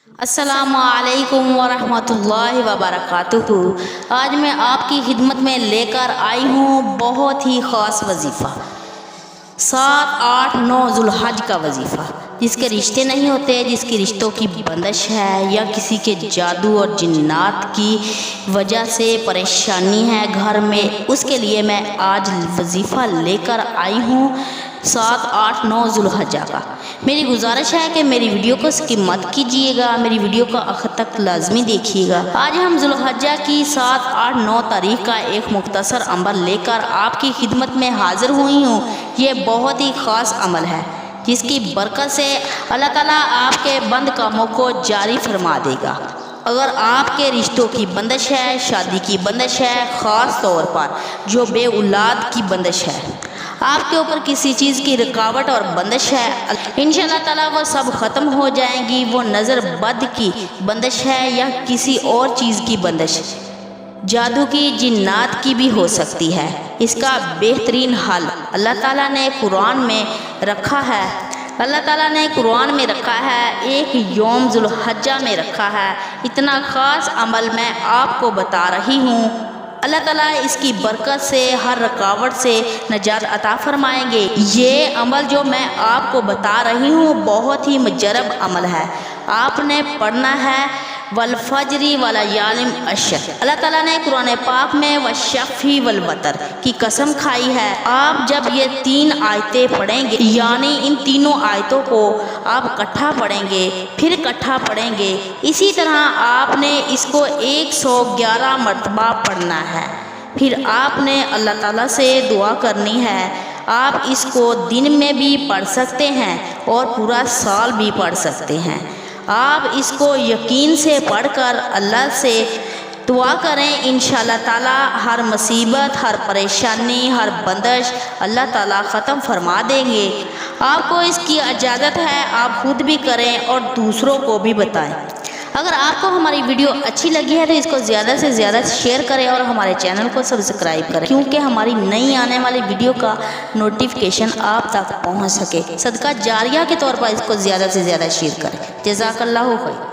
السلام علیکم ورحمۃ اللہ وبرکاتہ۔ آج میں آپ کی خدمت میں لے کر آئی ہوں بہت ہی خاص وظیفہ، 7، 8، 9 ذوالحج کا وظیفہ۔ جس کے رشتے نہیں ہوتے، جس کی رشتوں کی بندش ہے یا کسی کے جادو اور جنات کی وجہ سے پریشانی ہے گھر میں، اس کے لیے میں آج وظیفہ لے کر آئی ہوں 7، 8، 9 ذوالحجہ کا۔ میری گزارش ہے کہ میری ویڈیو کو سکپ مت کیجیے گا، میری ویڈیو کو آخر تک لازمی دیکھیے گا۔ آج ہم ذوالحجہ کی 7، 8، 9 تاریخ کا ایک مختصر عمل لے کر آپ کی خدمت میں حاضر ہوئی ہوں۔ یہ بہت ہی خاص عمل ہے جس کی برکت سے اللہ تعالیٰ آپ کے بند کاموں کو جاری فرما دے گا۔ اگر آپ کے رشتوں کی بندش ہے، شادی کی بندش ہے، خاص طور پر جو بے اولاد کی بندش ہے، آپ کے اوپر کسی چیز کی رکاوٹ اور بندش ہے، انشاءاللہ تعالیٰ وہ سب ختم ہو جائیں گی۔ وہ نظر بد کی بندش ہے یا کسی اور چیز کی بندش، جادو کی، جنات کی بھی ہو سکتی ہے۔ اس کا بہترین حل اللہ تعالیٰ نے قرآن میں رکھا ہے۔ ایک یوم ذوالحجہ میں رکھا ہے۔ اتنا خاص عمل میں آپ کو بتا رہی ہوں، اللہ تعالیٰ اس کی برکت سے ہر رکاوٹ سے نجات عطا فرمائیں گے۔ یہ عمل جو میں آپ کو بتا رہی ہوں بہت ہی مجرب عمل ہے۔ آپ نے پڑھنا ہے والفجر وليال عشر۔ اللہ تعالیٰ نے قرآن پاک میں والشفع والوتر کی قسم کھائی ہے۔ آپ جب یہ 3 آیتیں پڑھیں گے، یعنی ان تینوں آیتوں کو آپ اکٹھا پڑھیں گے، پھر اکٹھا پڑھیں گے، اسی طرح آپ نے اس کو 111 مرتبہ پڑھنا ہے۔ پھر آپ نے اللہ تعالیٰ سے دعا کرنی ہے۔ آپ اس کو دن میں بھی پڑھ سکتے ہیں اور پورا سال بھی پڑھ سکتے ہیں۔ آپ اس کو یقین سے پڑھ کر اللہ سے دعا کریں، انشاءاللہ تعالیٰ ہر مصیبت، ہر پریشانی، ہر بندش اللہ تعالیٰ ختم فرما دیں گے۔ آپ کو اس کی اجازت ہے، آپ خود بھی کریں اور دوسروں کو بھی بتائیں۔ اگر آپ کو ہماری ویڈیو اچھی لگی ہے تو اس کو زیادہ سے زیادہ شیئر کریں اور ہمارے چینل کو سبسکرائب کریں، کیونکہ ہماری نئی آنے والی ویڈیو کا نوٹیفیکیشن آپ تک پہنچ سکے۔ صدقہ جاریہ کے طور پر اس کو زیادہ سے زیادہ شیئر کریں۔ جزاک اللہ خیر۔